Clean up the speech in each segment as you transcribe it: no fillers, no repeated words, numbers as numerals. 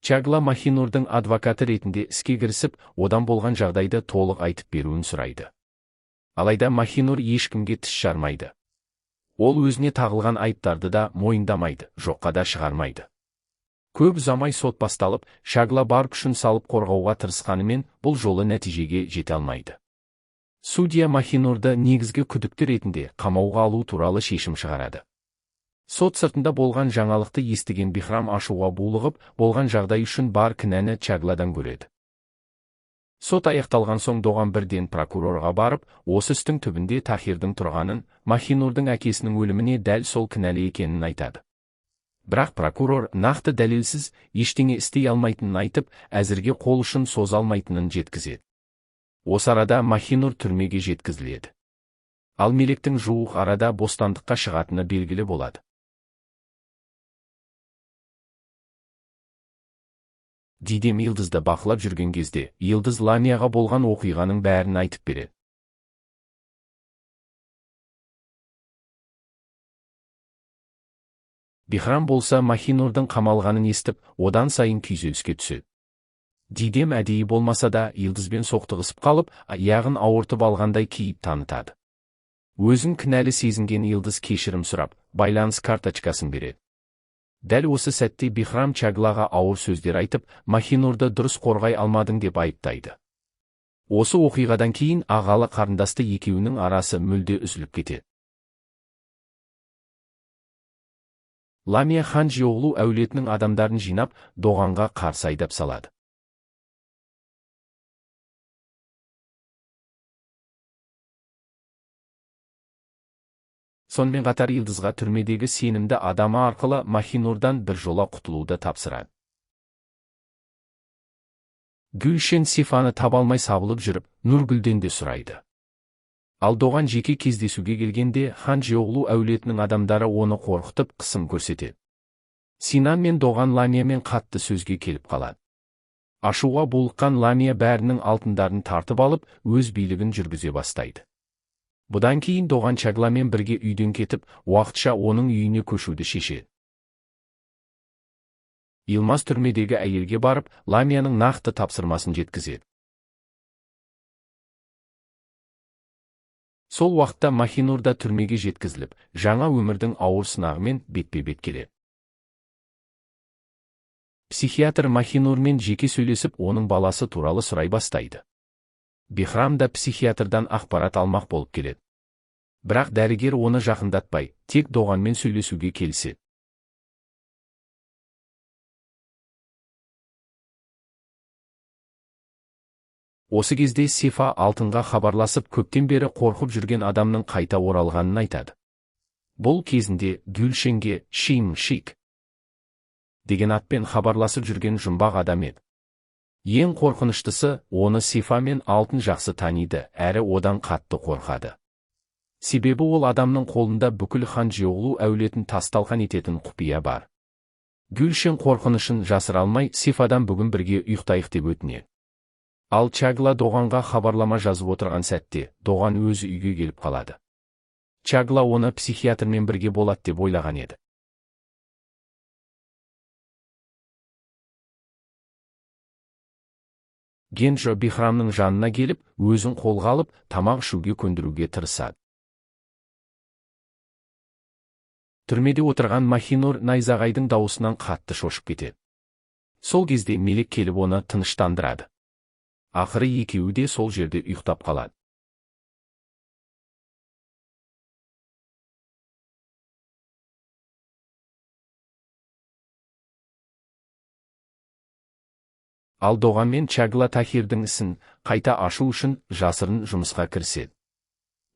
Чагла Махинурдың адвокаты ретінде іске кірісіп, одан болған жағдайды толық айтып беруін сұрайды. Алайда Махинур ешкімге тіс жармайды. Ол өзіне тағылған айыптарды да мойындамайды, жоққа да шығармайды. Көп ұзамай сот басталып, Чагла бар күшін салып қорғауға тырысқанымен, бұл жолы нәтижеге жете алмайды. Судья Махинурды негізгі күдікті ретінде қамауға алу туралы шешім шығарады. Сот сыртында болған жаңалықты естіген Бихрам ашуға булығып, болған жағдай үшін бар кінәні Чагладан көреді. Сот аяқталған соң Доған бірден прокурорға барып, осы істің түбінде Тахирдің тұрғанын, Махинурдың әкесінің өліміне дәл сол кінәлі екенін айтады. Бірақ прокурор нақты дәлелсіз, ештеңе істей алмайтынын айтып, әзірге қол ұшын соза алмайтынын жеткізеді. Осы арада Махинур түрмеге жеткізіледі. Ал Мелектің жуық арада бостандыққа шығатыны белгілі болады. Дидем Йылдызды бақылап жүрген кезде, Йылдыз Ламияға болған оқиғаның бәрін айтып береді. Бихрам болса Махинурдың қамалғанын естіп, одан сайын күйзеліске түседі. Дидем әдейі болмаса да Йылдызбен соқтығысып қалып, аяғын ауыртып алғандай кейіп танытады. Өзін кінәлі сезінген Йылдыз кешірім сұрап, байланыс карточкасын береді. Дәл осы сәтте Бихрам Чаглаға ауыр сөздер айтып, Махинурды дұрыс қорғай алмадың деп айыптайды. Осы оқиғадан кейін ағалы қарындасты екеуінің арасы мүлде үзіліп кетеді. Ламия Ханжиоғлу әулетінің адамдарын жинап, Доғанға қарсы айдап салады. Сонымен қатар Йылдызға түрмедегі сенімді адамы арқылы Махинурдан бір жола құтылуды тапсырады. Гүлшен Сифаны таба алмай сабылып жүріп, Нұргүлден де сұрайды. Ал Доған жеке кездесуге келгенде, Ханжиоғлу әулетінің адамдары оны қорқытып, қысым көрсетеді. Синан мен Доған Ламиямен қатты сөзге келіп қалады. Ашуға булыққан Ламия бәрінің алтындарын тартып алып, өз билігін жүргізе бастайды. Бұдан кейін Доған Чагламен бірге үйден кетіп, уақытша оның үйіне көшуді шешеді. Йылмаз түрмедегі әйелге барып, Ламияның нақты тапсырмасын жеткізеді. Сол уақытта Махинур да түрмеге жеткізіліп, жаңа өмірдің ауыр сынағымен бетпе-бет келеді. Психиатр Махинурмен жеке сөйлесіп, оның баласы туралы сұрай бастайды. Бихрам да психиатрдан ақпарат алмақ болып келеді. Бірақ дәрігер оны жақындатпай, тек Доғанмен сөйлесуге келіседі. Осы кезде Сифа алтынға хабарласып, көптен бері қорқып жүрген адамның қайта оралғанын айтады. Бұл кезінде Гүлшенге Шим-Шик деген атпен хабарласып жүрген жұмбақ адам еді. Ең қорқыныштысы, оны Сифа мен алтын жақсы таниды, әрі одан қатты қорқады. Себебі ол адамның қолында бүкіл Ханжиоғлу әулетін тасталқан ететін құпия бар. Гүлшен қорқынышын жасыра алмай, Сифадан бүгін бірге ұйықтайық деп өтінеді. Ал Чагла Доғанға хабарлама жазып отырған сәтте, Доған өзі үйге келіп қалады. Чагла оны психиатрмен бірге болады деп ойлаған еді. Генджо Бихрамның жанына келіп, өзін қолға алып, тамақ ішуге көндіруге тырысады. Түрмеде отырған Махинур найзағайдың дауысынан қатты шошып кетеді. Сол кезде Мелек келіп оны тыныштандырады. Ақыры екеуі де сол жерде ұйықтап қалады. Ал Доған мен Чагла Тахирдің ісін қайта ашу үшін жасырын жұмысқа кіріседі.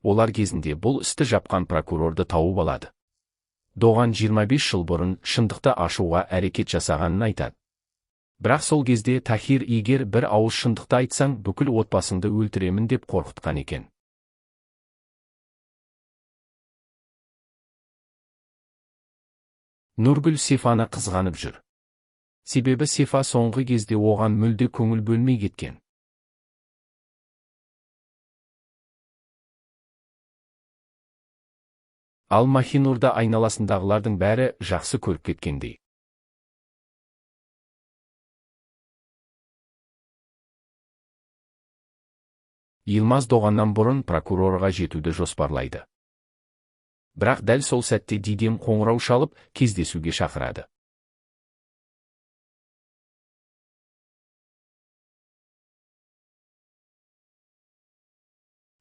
Олар кезінде бұл істі жапқан прокурорды тауып алады. Доған 25 жыл бұрын шындықты ашуға әрекет жасағанын айтады. Бірақ сол кезде Тахир егер бір ауыз шындықты айтсаң, бүкіл отбасыңды өлтіремін деп қорқытқан екен. Нұргүл Сифаны қызғанып жүр. Себебі Сифа соңғы кезде оған мүлде көңіл бөлмей кеткен. Ал Махинурда айналасындағылардың бәрі жақсы көріп кеткендей. Йылмаз доғаннан бұрын прокурорға жетуді жоспарлайды. Бірақ дәл сол сәтте Дидем қоңырау шалып, кездесуге шақырады.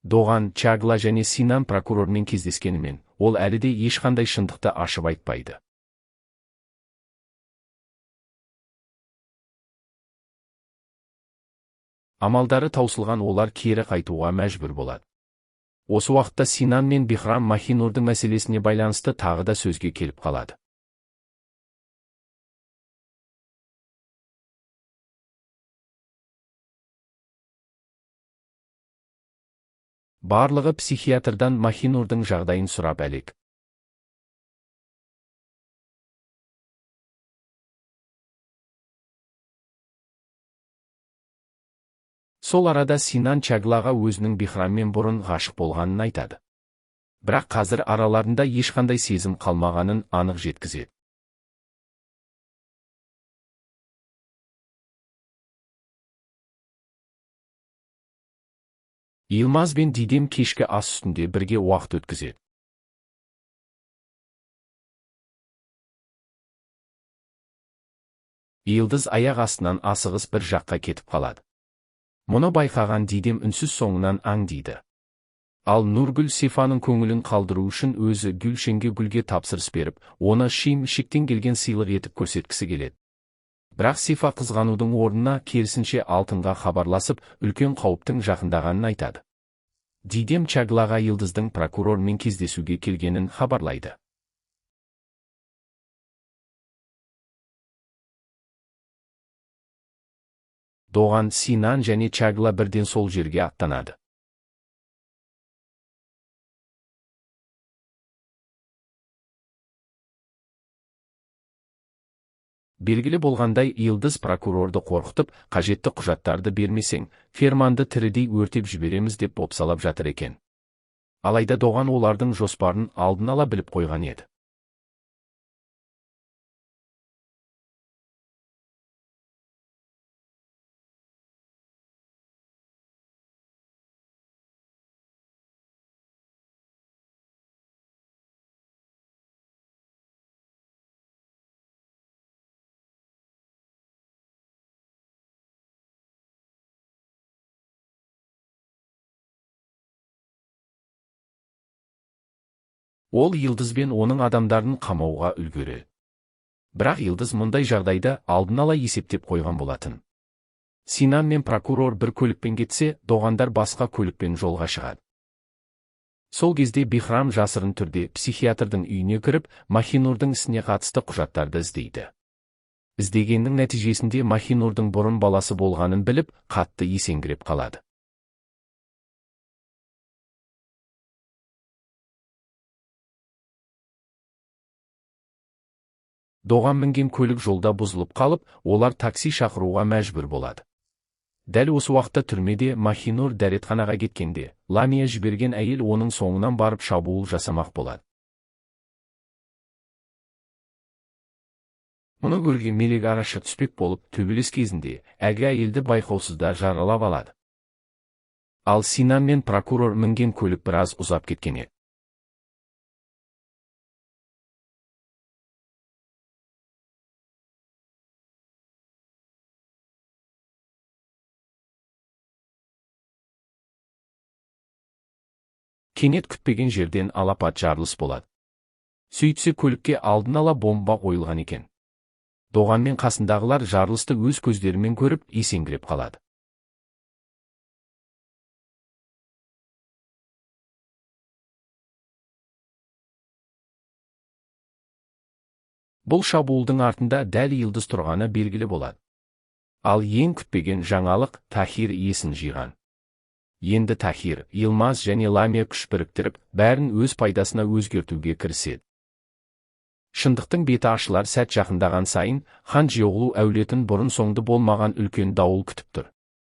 Доған, Чагла және Синан прокурормен кездескенімен, ол әлі де ешқандай шындықты ашып айтпайды. Амалдары таусылған олар кері қайтуға мәжбүр болады. Осы уақытта Синан мен Бихрам Махинурдың мәселесіне байланысты тағы да сөзге келіп қалады. Барлығы психиатрдан Махинурдың жағдайын сұрап әлек. Сол арада Синан Чаглаға өзінің Бихраммен бұрын ғашық болғанын айтады. Бірақ қазір араларында ешқандай сезім қалмағанын анық жеткізеді. Йылмаз бен Дидем кешкі ас үстінде бірге уақыт өткізеді. Йылдыз аяқ астынан асығыс бір жаққа кетіп қалады. Мұны байқаған Дидем үнсіз соңынан аңдиды. Ал Нургүл Сифаның көңілін қалдыру үшін өзі Гүлшенге гүлге тапсырыс беріп, оны шиім-шектен келген сыйлық етіп көрсеткісі келеді. Бірақ Сифа қызғанудың орнына керісінше алтынға хабарласып, үлкен қауіптің жақындағанын айтады. Дидем Чаглаға Йылдыздың прокурормен кездесуге келгенін хабарлайды. Доған, Синан және Чагла бірден сол жерге аттанады. Белгілі болғандай, Йылдыз прокурорды қорқытып, қажетті құжаттарды бермесең, ферманды тірідей өртеп жібереміз деп бопсалап жатыр екен. Алайда Доған олардың жоспарын алдын ала біліп қойған еді. Ол Йылдыз бен оның адамдарын қамауға үлгереді. Бірақ Йылдыз мұндай жағдайда алдын ала есептеп қойған болатын. Синан мен прокурор бір көлікпен кетсе, Доғандар басқа көлікпен жолға шығады. Сол кезде Бихрам жасырын түрде психиатрдың үйіне кіріп, Махинурдың ісіне қатысты құжаттарды іздейді. Іздегеннің нәтижесінде Махинурдың бұрын баласы болғанын біліп, қатты есеңгіреп қалады. Доған мінген көлік жолда бұзылып қалып, олар такси шақыруға мәжбүр болады. Дәл осы уақытта түрмеде Махинур дәретханаға кеткенде, Ламия жіберген әйел оның соңынан барып шабуыл жасамақ болады. Мұны көрген Мелек араша түспек болып, төбелес кезінде әлгі әйелді байқаусызда жаралап алады. Ал Синан мен прокурор мінген көлік біраз ұзап кеткен еді. Кенет күтпеген жерден алапат жарылыс болады. Сөйтсе көлікке алдын ала бомба қойылған екен. Доған мен қасындағылар жарылысты өз көздерімен көріп, есеңгіреп қалады. Бұл шабуылдың артында дәл Йылдыз тұрғаны белгілі болады. Ал ең күтпеген жаңалық Тахир есін жиған. Енді Тахир, Йылмаз және Ламия күш біріктіріп, бәрін өз пайдасына өзгертуге кіріседі. Шындықтың беті ашылар сәт жақындаған сайын, хан Жиоғлу әулетін бұрын соңды болмаған үлкен дауыл күтіп тұр.